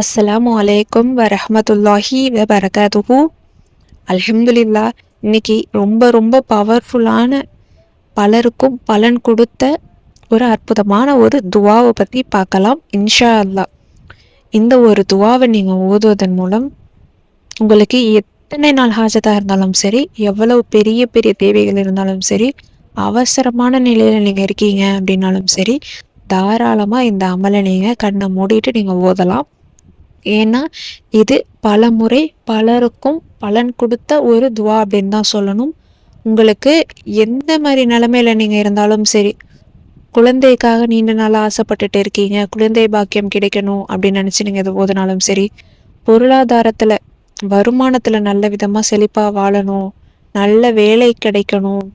அஸ்ஸலாமு அலைக்கும் வரஹ்மத்துல்லாஹி வபரகாத்துஹு. அல்ஹம்துலில்லா. இன்னைக்கு ரொம்ப ரொம்ப பவர்ஃபுல்லான, பலருக்கும் பலன் கொடுத்த ஒரு அற்புதமான ஒரு துவாவை பற்றி பார்க்கலாம் இன்ஷா அல்லாஹ். இந்த ஒரு துவாவை நீங்கள் ஓதுவதன் மூலம் உங்களுக்கு எத்தனை நாள் ஹாஜத்தாக இருந்தாலும் சரி, எவ்வளவு பெரிய பெரிய தேவைகள் இருந்தாலும் சரி, அவசரமான நிலையில் நீங்கள் இருக்கீங்க அப்படின்னாலும் சரி, தாராளமாக இந்த அமலை நீங்கள் கண்ணை மூடிட்டு நீங்கள் ஓதலாம். ஏன்னா இது பல முறை பலருக்கும் பலன் கொடுத்த ஒரு துவா அப்படின்னு தான் சொல்லணும். உங்களுக்கு எந்த மாதிரி நிலைமையில நீங்கள் இருந்தாலும் சரி, குழந்தைக்காக நீண்ட நாள் ஆசைப்பட்டுட்டு இருக்கீங்க, குழந்தை பாக்கியம் கிடைக்கணும் அப்படின்னு நினச்சி நீங்கள் இதை ஓதுனாலும் சரி, பொருளாதாரத்தில் வருமானத்தில் நல்ல விதமாக செழிப்பாக வாழணும், நல்ல வேலை கிடைக்கணும்,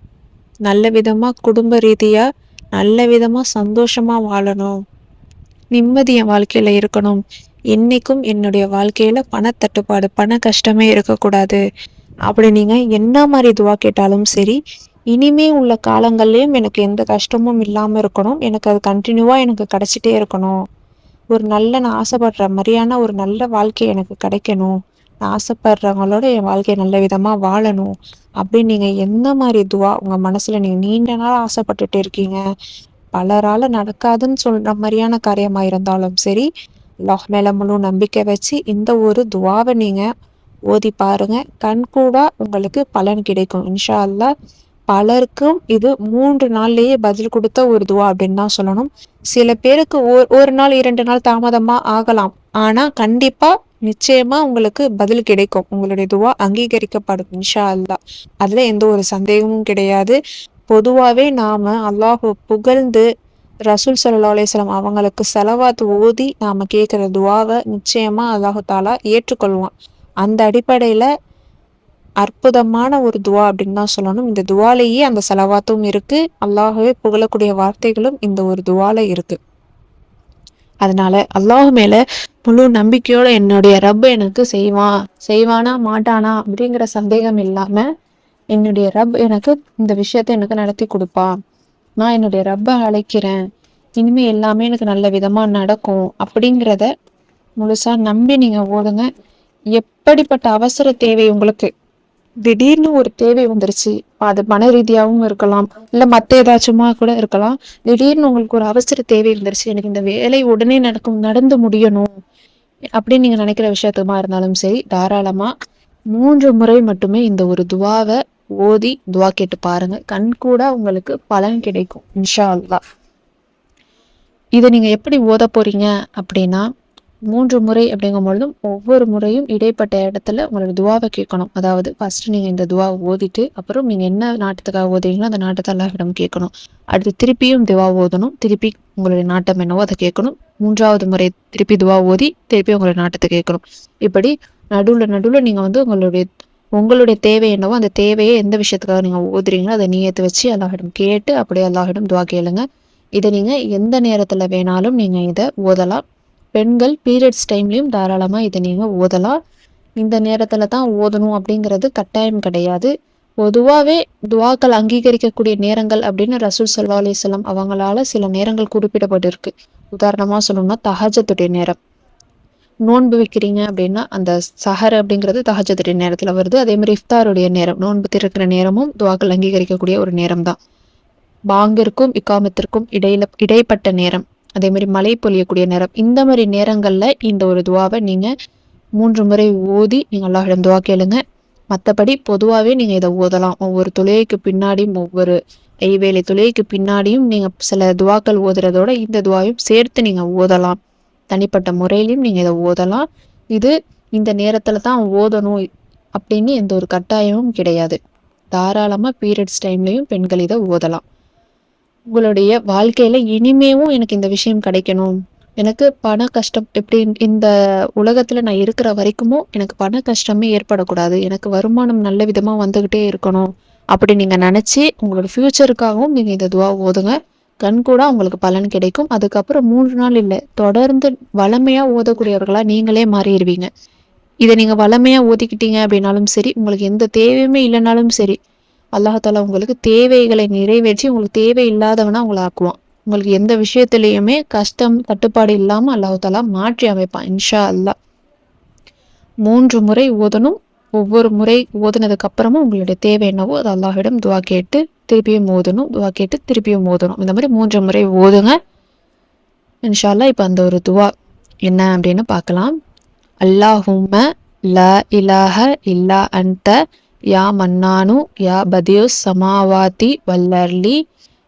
நல்ல விதமாக குடும்ப ரீதியாக நல்ல விதமாக சந்தோஷமாக வாழணும், நிம்மதி என் வாழ்க்கையில் இருக்கணும், என்னைக்கும் என்னுடைய வாழ்க்கையில் பணத்தட்டுப்பாடு பண கஷ்டமே இருக்கக்கூடாது அப்படி நீங்கள் என்ன மாதிரி துவா கேட்டாலும் சரி, இனிமே உள்ள காலங்கள்லேயும் எனக்கு எந்த கஷ்டமும் இல்லாமல் இருக்கணும், எனக்கு அது கண்டினியூவாக எனக்கு கிடச்சிட்டே இருக்கணும், ஒரு நல்ல நான் ஆசைப்படுற மாதிரியான ஒரு நல்ல வாழ்க்கை எனக்கு கிடைக்கணும், நான் ஆசைப்படுறவங்களோட என் வாழ்க்கையை நல்ல விதமாக வாழணும் அப்படின்னு நீங்கள் எந்த மாதிரி துவா உங்கள் மனசில் நீங்கள் நீண்ட நாள் ஆசைப்பட்டுட்டு இருக்கீங்க, பலரால் நடக்காதுன்னு சொல்கிற மாதிரியான காரியமாக இருந்தாலும் சரி, அல்லாஹ் மேலே முழு நம்பிக்கை வச்சு இந்த ஒரு துவாவை நீங்கள் ஓதி பாருங்க. கண்கூடா உங்களுக்கு பலன் கிடைக்கும் இன்ஷா அல்லாஹ். பலருக்கும் இது 3 நாள்லேயே பதில் கொடுத்த ஒரு துவா அப்படின்னு தான் சொல்லணும். சில பேருக்கு ஒரு நாள் 2 நாள் தாமதமாக ஆகலாம், ஆனால் கண்டிப்பாக நிச்சயமாக உங்களுக்கு பதில் கிடைக்கும், உங்களுடைய துவா அங்கீகரிக்கப்படும் இன்ஷா அல்லாஹ். அதில் எந்த ஒரு சந்தேகமும் கிடையாது. பொதுவாகவே நாம் அல்லாஹ் புகழ்ந்து ரசூல் ஸல்லல்லாஹு அலைஹி வஸல்லம் அவங்களுக்கு ஸலவாத் ஓதி நாம் கேட்குற துவாவை நிச்சயமாக அல்லாஹு தாலா ஏற்றுக்கொள்வான். அந்த அடிப்படையில் அற்புதமான ஒரு துவா அப்படின்னு தான் சொல்லணும். இந்த துவாலேயே அந்த ஸலவாத்தும் இருக்குது, அல்லாஹ்வே புகழக்கூடிய வார்த்தைகளும் இந்த ஒரு துவால இருக்குது. அதனால அல்லாஹ் மேலே முழு நம்பிக்கையோட என்னுடைய ரப் எனக்கு செய்வானா மாட்டானா அப்படிங்கிற சந்தேகம் இல்லாமல், என்னுடைய ரப் எனக்கு இந்த விஷயத்தை எனக்கு நடத்தி கொடுப்பான், நான் என்னுடைய ரப்பை அழைக்கிறேன், இனிமே எல்லாமே எனக்கு நல்ல விதமாக நடக்கும் அப்படிங்கிறத முழுசா நம்பி நீங்கள் ஓடுங்க. எப்படிப்பட்ட அவசர தேவை உங்களுக்கு, திடீர்னு ஒரு தேவை வந்துருச்சு, அது மன ரீதியாகவும் இருக்கலாம், இல்லை மற்ற ஏதாச்சுமா கூட இருக்கலாம். திடீர்னு உங்களுக்கு ஒரு அவசர தேவை இருந்துருச்சு, எனக்கு இந்த வேலை உடனே நடந்து முடியணும் அப்படின்னு நீங்கள் நினைக்கிற விஷயத்துமா இருந்தாலும் சரி, தாராளமாக 3 முறை மட்டுமே இந்த ஒரு துவாவை ஓதி துவா கேட்டு பாருங்க. கண்கூட உங்களுக்கு பலன் கிடைக்கும் இன்ஷா அல்லாஹ். இதை நீங்க எப்படி ஓத போறீங்க அப்படின்னா, 3 முறை அப்படிங்கும் பொழுதும் ஒவ்வொரு முறையும் இடைப்பட்ட இடத்துல உங்களோட துவாவை கேட்கணும். அதாவது ஃபர்ஸ்ட் நீங்க இந்த துவாவை ஓதிட்டு, அப்புறம் நீங்க என்ன நாட்டத்துக்காக ஓதுறீங்களோ அந்த நாட்டத்தை அல்லாஹ்விடம் கேட்கணும். அடுத்து திருப்பியும் துவா ஓதணும், திருப்பி உங்களுடைய நாட்டம் என்னவோ அதை கேட்கணும். 3வது முறை திருப்பி துவா ஓதி திருப்பி உங்களுடைய நாட்டத்தை கேட்கணும். இப்படி நடுவில் நீங்க வந்து உங்களுடைய தேவை என்னவோ அந்த தேவையை எந்த விஷயத்துக்காக நீங்கள் ஓதுறீங்களோ அதை நீயத்து வச்சு அல்லாஹ்விடம் கேட்டு அப்படியே அல்லாஹ்விடம் துவா கேளுங்க. இதை நீங்கள் எந்த நேரத்தில் வேணாலும் நீங்கள் இதை ஓதலாம். பெண்கள் பீரியட்ஸ் டைம்லையும் தாராளமாக இதை நீங்கள் ஓதலாம். இந்த நேரத்தில் தான் ஓதணும் அப்படிங்கிறது கட்டாயம் கிடையாது. பொதுவாகவே துவாக்கள் அங்கீகரிக்கக்கூடிய நேரங்கள் அப்படின்னு ரசூல் ஸல்லல்லாஹு அலைஹி வஸல்லம் அவங்களால சில நேரங்கள் குறிப்பிடப்பட்டிருக்கு. உதாரணமாக சொல்லணும்னா தஹஜ்ஜுடைய நேரம், நோன்பு வைக்கிறீங்க அப்படின்னா அந்த சஹர் அப்படிங்கிறது தஹஜ்ஜுடைய நேரத்தில் வருது. அதே மாதிரி இஃப்தாருடைய நேரம், நோன்பு திறக்கிற நேரமும் துவாக்கள் அங்கீகரிக்கக்கூடிய ஒரு நேரம் தான். பாங்கிற்கும் இக்காமத்திற்கும் இடைப்பட்ட நேரம், அதே மாதிரி மழை பொழியக்கூடிய நேரம், இந்த மாதிரி நேரங்களில் இந்த ஒரு துவாவை நீங்கள் 3 முறை ஓதி நீங்கள் அல்லாஹ்விடம் துவா கேளுங்க. மற்றபடி பொதுவாகவே நீங்கள் இதை ஓதலாம். ஒவ்வொரு தொழுகைக்கு பின்னாடியும், ஒவ்வொரு ஐவேளை தொழுகைக்கு பின்னாடியும் நீங்கள் சில துவாக்கள் ஓதுறதோட இந்த துவாவையும் சேர்த்து நீங்கள் ஓதலாம். தனிப்பட்ட முறையிலையும் நீங்கள் இதை ஓதலாம். இது இந்த நேரத்தில் தான் ஓதணும் அப்படின்னு எந்த ஒரு கட்டாயமும் கிடையாது. தாராளமாக பீரியட்ஸ் டைம்லையும் பெண்கள் இதை ஓதலாம். உங்களுடைய வாழ்க்கையில் இனிமேவும் எனக்கு இந்த விஷயம் கிடைக்கணும், எனக்கு பண கஷ்டம் எப்படி இந்த உலகத்தில் நான் இருக்கிற வரைக்குமோ எனக்கு பண கஷ்டமே ஏற்படக்கூடாது, எனக்கு வருமானம் நல்ல விதமாக வந்துக்கிட்டே இருக்கணும் அப்படி நீங்கள் நினச்சி உங்களோட ஃப்யூச்சருக்காகவும் நீங்கள் இந்த துவா ஓதுங்க. கண்கூட உங்களுக்கு பலன் கிடைக்கும். அதுக்கப்புறம் 3 நாள் இல்லை, தொடர்ந்து வளமையாக ஓதக்கூடியவர்களாக நீங்களே மாறிடுவீங்க. இதை நீங்கள் வளமையாக ஓதிக்கிட்டீங்க அப்படின்னாலும் சரி, உங்களுக்கு எந்த தேவையுமே இல்லைனாலும் சரி, அல்லாஹ் தாலா உங்களுக்கு தேவைகளை நிறைவேற்றி உங்களுக்கு தேவை இல்லாதவனா உங்களை ஆக்குவான். உங்களுக்கு எந்த விஷயத்திலையுமே கஷ்டம் தட்டுப்பாடு இல்லாமல் அல்லாஹ் தாலா மாற்றி அமைப்பான் இன்ஷா அல்லாஹ். 3 முறை ஓதணும். ஒவ்வொரு முறை ஓதுனதுக்கு அப்புறமும் உங்களுடைய தேவை என்னவோ அது அல்லாஹ்விடம் துவா கேட்டு திருப்பியும் ஓதணும், துவா கேட்டு திருப்பியும் ஓதணும். இந்த மாதிரி 3 முறை ஓதுங்க இன்ஷா அல்லாஹ். இப்போ அந்த ஒரு துவா என்ன அப்படின்னு பார்க்கலாம். அல்லாஹும்ம லா இலாஹ இல்லா அன்த யா மன்னானு யா பதியுஸ் சமாவாதி வல்லர்லி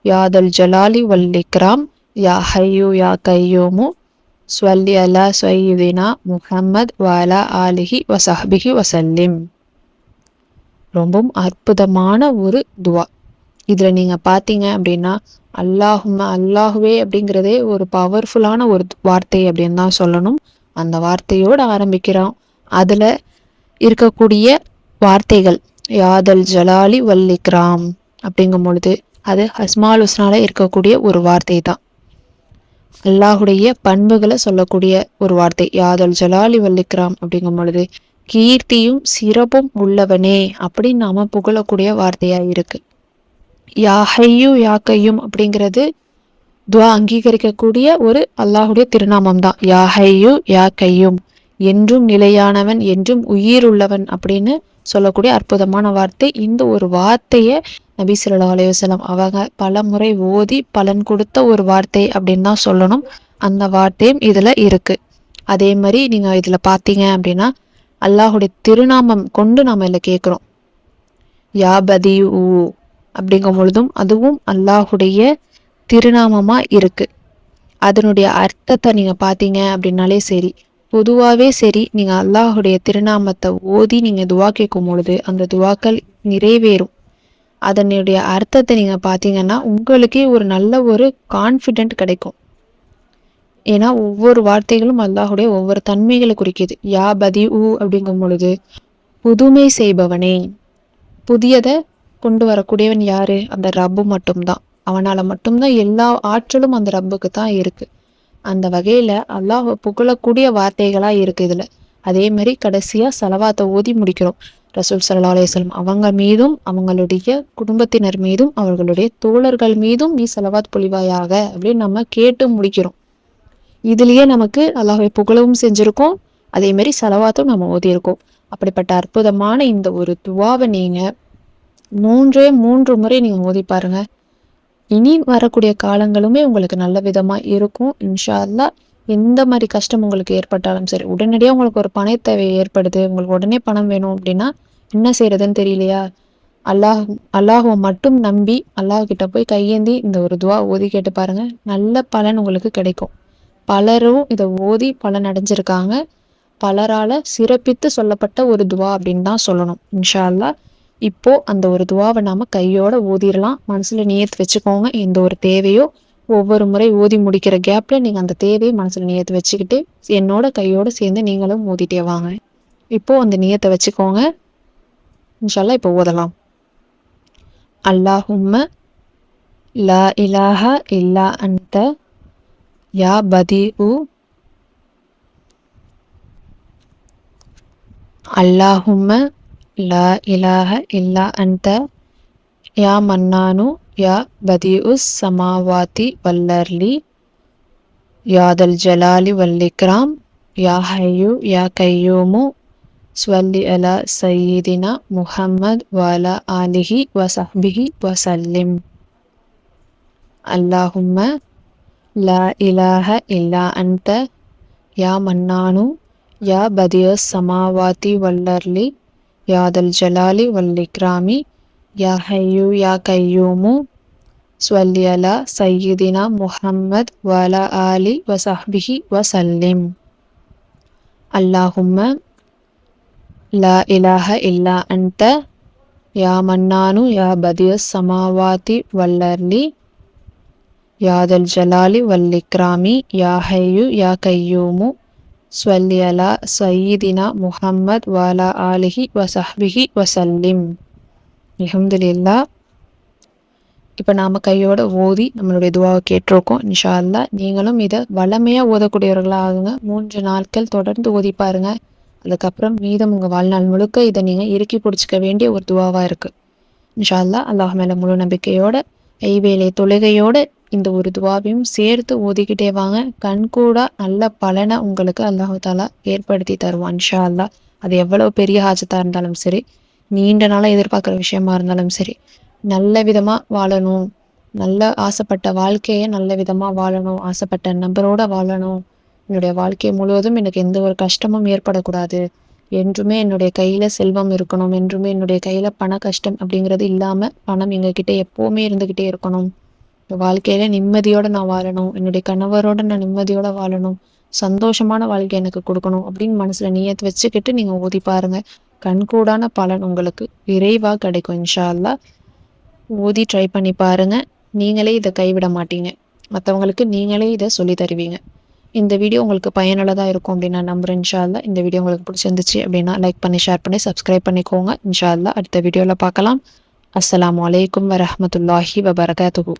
யாதல் ஜலாலி வல்லிக்ராம் யா ஹையூ யா கையூமு ஸ்வல்லி அலா சையிதினா முஹம்மத் வாலா ஆலிஹி வசஹ்பிஹி வசல்லிம். ரொம்பவும் அற்புதமான ஒரு துவா. இதில் நீங்கள் பார்த்தீங்க அப்படின்னா அல்லாஹுவே அப்படிங்கிறதே ஒரு பவர்ஃபுல்லான ஒரு வார்த்தை அப்படின்னு தான் சொல்லணும். அந்த வார்த்தையோடு ஆரம்பிக்கிறோம். அதில் இருக்கக்கூடிய வார்த்தைகள் யாதல் ஜலாலி வல்லிக்ராம் அப்படிங்கும் பொழுது அது அஸ்மால் ஹுஸ்னால இருக்கக்கூடிய ஒரு வார்த்தை தான். அல்லாஹுடைய பண்புகளை சொல்லக்கூடிய ஒரு வார்த்தை யாதல் ஜலாலி வல்லிக்ராம் அப்படிங்கும் பொழுது கீர்த்தியும் சிறப்பும் உள்ளவனே அப்படின்னு நாம புகழக்கூடிய வார்த்தையா இருக்கு. யா ஹையூ யா கையும் அப்படிங்கிறது துவா அங்கீகரிக்கக்கூடிய ஒரு அல்லாஹுடைய திருநாமம் தான். யா ஹையூ யா கையும், என்றும் நிலையானவன், என்றும் உயிர் உள்ளவன் அப்படின்னு சொல்லக்கூடிய அற்புதமான வார்த்தை. இந்த ஒரு வார்த்தையை நபி ஸல்லல்லாஹு அலைஹி வஸல்லம் அவங்க பல முறை ஓதி பலன் கொடுத்த ஒரு வார்த்தை அப்படின்னு தான் சொல்லணும். அந்த வார்த்தையும் இதுல இருக்கு. அதே மாதிரி நீங்க இதுல பாத்தீங்க அப்படின்னா அல்லாஹுடைய திருநாமம் கொண்டு நாம இதுல கேட்கிறோம். யா பதியூ அப்படிங்கும் பொழுதும் அதுவும் அல்லாஹுடைய திருநாமமா இருக்கு. அதனுடைய அர்த்தத்தை நீங்க பாத்தீங்க அப்படின்னாலே சரி, பொதுவாகவே சரி, நீங்க அல்லாஹுடைய திருநாமத்தை ஓதி நீங்க துவா கேட்கும் பொழுது அந்த துவாக்கள் நிறைவேறும். அதனுடைய அர்த்தத்தை நீங்க பாத்தீங்கன்னா உங்களுக்கே ஒரு நல்ல ஒரு கான்ஃபிடென்ட் கிடைக்கும். ஏன்னா ஒவ்வொரு வார்த்தைகளும் அல்லாஹுடைய ஒவ்வொரு தன்மைகளை குறிக்குது. யா பதி ஊ அப்படிங்கும் பொழுது புதுமை செய்பவனே, புதியதை கொண்டு வரக்கூடியவன் யாரு? அந்த ரப்பு மட்டும்தான். அவனால மட்டும்தான் எல்லா ஆற்றலும் அந்த ரப்புக்கு தான் இருக்கு. அந்த வகையில அல்லாஹ் புகழக்கூடிய வார்த்தைகளா இருக்கு இதுல. அதே மாதிரி கடைசியா ஸலவாத்தை ஓதி முடிக்கிறோம். ரசூல் ஸல்லல்லாஹு அலைஹி வஸல்லம் அவங்க மீதும் அவங்களுடைய குடும்பத்தினர் மீதும் அவர்களுடைய தோழர்கள் மீதும் நீ ஸலவாத் பொழிவாயாக அப்படின்னு நம்ம கேட்டு முடிக்கிறோம். இதுலயே நமக்கு அல்லாஹ்வை புகழவும் செஞ்சிருக்கோம், அதே மாதிரி ஸலவாத்தும் நம்ம ஓதியிருக்கோம். அப்படிப்பட்ட அற்புதமான இந்த ஒரு துவாவை நீங்க 3 முறை நீங்க ஓதி பாருங்க. இனி வரக்கூடிய காலங்களுமே உங்களுக்கு நல்ல விதமா இருக்கும் இன்ஷா அல்லாஹ். எந்த மாதிரி கஷ்டம் உங்களுக்கு ஏற்பட்டாலும் சரி, உடனடியாக உங்களுக்கு ஒரு பண தேவை ஏற்படுது, உங்களுக்கு உடனே பணம் வேணும் அப்படின்னா என்ன செய்யறதுன்னு தெரியலையா, அல்லாஹுவை மட்டும் நம்பி அல்லாஹ் கிட்ட போய் கையேந்தி இந்த ஒரு துவா ஓதி கேட்டு பாருங்க. நல்ல பலன் உங்களுக்கு கிடைக்கும். பலரும் இதை ஓதி பலன் அடைஞ்சிருக்காங்க. பலரால சிறப்பித்து சொல்லப்பட்ட ஒரு துவா அப்படின்னு தான் சொல்லணும் இன்ஷா அல்லாஹ். இப்போ அந்த ஒரு துவாவை நாம கையோட ஓதிடலாம். மனசுல நியத்து வச்சுக்கோங்க. எந்த ஒரு தேவையோ ஒவ்வொரு முறை ஓதி முடிக்கிற கேப்ல நீங்க அந்த தேவையை மனசுல நியத்து வச்சுக்கிட்டு என்னோட கையோட சேர்ந்து நீங்களும் ஓதிட்டே வாங்க. இப்போ அந்த நியத்தை வச்சுக்கோங்க இன்ஷா அல்லாஹ். இப்போ ஓதலாம். அல்லாஹும்ம லா இலாஹ இல்லா அன்த யா பதிஉ அல்லாஹும்ம லா இலாஹ இல்லா அன்த யா மன்னானு யா பதிஉஸ் சமாவாதி வல்லர்லி யாதல் ஜலாலி வல்லிக்ராம் யா ஹையூ யா கையூமு ஸ்வல்லி அலா சையிதினா முஹம்மத் வாலா ஆலிஹி வசஹ்பிஹி வசல்லிம். அல்லாஹும்ம லா இலாஹ இல்லா அன்த யா மன்னானு யா பதியுஸ் சமாவாதி வல்லர்லி யாதல் ஜலாலி வல்லிக்ராமி யா ஹையூ யா கையூமு ஸ்வல்லி அலா சையிதினா முஹம்மத் வாலா ஆலி வசஹ்பிஹி வசல்லிம். அல்லாஹும்ம லா இலாஹ இல்லா அன்த யா மன்னானு யா பதியுஸ் சமாவாதி வல்லர்லி யாதல் ஜலாலி வல்லிக்ராமி யா ஹையூ யா கையூமு ஸ்வல்லி அலா சையிதினா முஹம்மத் வாலா ஆலிஹி வசஹ்பிஹி வசல்லிம். அல்ஹம்துலில்லாஹ். இப்போ நாம் கையோட ஓதி நம்மளுடைய துவாவை கேட்டிருக்கோம் இன்ஷா அல்லாஹ். நீங்களும் இதை வளமையாக ஓதக்கூடியவர்களாக ஆகுங்க. 3 நாட்கள் தொடர்ந்து ஓதி பாருங்க. அதுக்கப்புறம் மீதம் உங்கள் வாழ்நாள் முழுக்க இதை நீங்கள் இறுக்கி பிடிச்சிக்க வேண்டிய ஒரு துவாவாக இருக்குது இன்ஷா அல்லாஹ். அல்லாஹ் மேலே முழு நம்பிக்கையோட ஐவேளை தொழுகையோட இந்த ஒரு துவாவையும் சேர்த்து ஓதிக்கிட்டே வாங்க. கண்கூடா நல்ல பலனை உங்களுக்கு அல்லாஹ் தாலா ஏற்படுத்தி தருவான் இன்ஷா அல்லாஹ். அது எவ்வளவு பெரிய ஹாஜத்தா இருந்தாலும் சரி, நீண்ட நாளாக எதிர்பார்க்குற விஷயமா இருந்தாலும் சரி, நல்ல விதமாக வாழணும், நல்ல ஆசைப்பட்ட வாழ்க்கையை நல்ல விதமாக வாழணும், ஆசைப்பட்ட நபரோட வாழணும், என்னுடைய வாழ்க்கை முழுவதும் எனக்கு எந்த ஒரு கஷ்டமும் ஏற்படக்கூடாது, என்றுமே என்னுடைய கையில் செல்வம் இருக்கணும், என்றுமே என்னுடைய கையில் பண கஷ்டம் அப்படிங்கிறது இல்லாமல் பணம் எங்ககிட்ட எப்போவுமே இருந்துக்கிட்டே இருக்கணும், வாழ்க்கையில நிம்மதியோட நான் வாழணும், என்னுடைய கணவரோட நான் நிம்மதியோட வாழணும், சந்தோஷமான வாழ்க்கை எனக்கு கொடுக்கணும் அப்படின்னு மனசுல நியத்து வச்சுக்கிட்டு நீங்க ஓதி பாருங்க. கண்கூடான பலன் உங்களுக்கு விரைவா கிடைக்கும் இன்ஷா அல்லாஹ். ஓதி ட்ரை பண்ணி பாருங்க. நீங்களே இதை கைவிட மாட்டீங்க. மற்றவங்களுக்கு நீங்களே இதை சொல்லி தருவீங்க. இந்த வீடியோ உங்களுக்கு பயனுள்ளதாக இருக்கும் அப்படின்னு நான் நம்புறேன் இன்ஷா அல்லாஹ். இந்த வீடியோ உங்களுக்கு பிடிச்சிருந்துச்சு அப்படின்னா லைக் பண்ணி ஷேர் பண்ணி சப்ஸ்கிரைப் பண்ணிக்கோங்க. இன்ஷா அல்லாஹ் அடுத்த வீடியோவில் பார்க்கலாம். அஸ்ஸலாமு அலைக்கும் வரஹ்மத்துல்லாஹி வபரகாத்துஹு.